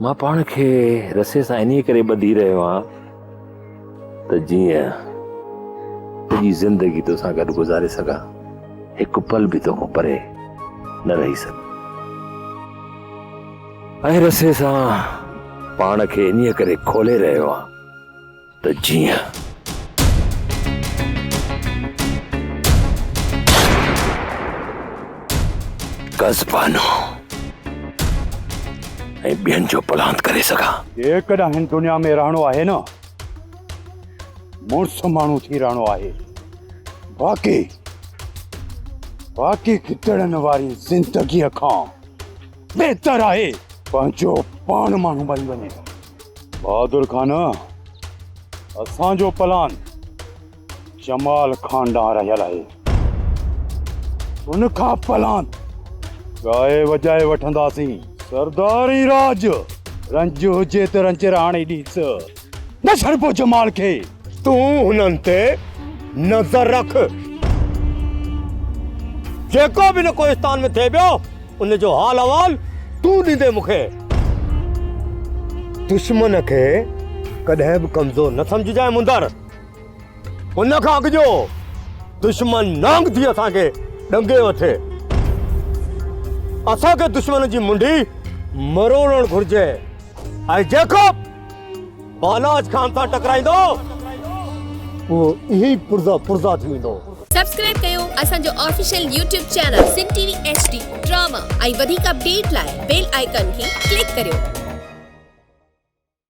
मां पाण खे रसे सां इन करे ॿधी रहियो आहियां त जीअं तुंहिंजी ज़िंदगी तोसां गॾु गुज़ारे सघां, हिकु पल बि तोखां परे न रही सघां। ऐं रसे सां पाण खे इन करे खोले रहियो आहियां त जीअं कज़बानो ऐं ॿियनि जो पलांत करे सघां। जेकॾहिं हिन दुनिया में रहणो आहे न, मुड़ुस माण्हू थी रहणो आहे। बाक़ी खितड़नि वारी ज़िंदगीअ खां बहितर आहे पंहिंजो पाण माण्हू बणी वञे। बहादुर खान, असांजो प्लान जमाल खान ॾांहुं रहियल आहे। उनखां प्लान गाए वजाए वठंदासीं। सरदारी राज रंज हुजे त रंज राणे ॾीस न छॾिबो जमाल खे। तूं हुननि ते नज़र रख। जेको बि न कोहिस्तान में थिए पियो उन जो हाल अहवाल तूं ॾींदे मूंखे। दुश्मन खे कॾहिं बि कमज़ोर न सम्झजांइ मुंदर। उन खां अॻिजो दुश्मन नांग थी असांखे ॾंगे वठे। असांखे दुश्मन जी मुंडी मरोड़ण घुर्जे। ऐं जेको बालाज खान सां टकराईंदो वो यही पुर्जा थी वेंदो। सब्सक्राइब कयो असांजो official YouTube channel Singh TV HD drama ऐं वधीक अपडेट लाइ बेल आइकन खे क्लिक करियो।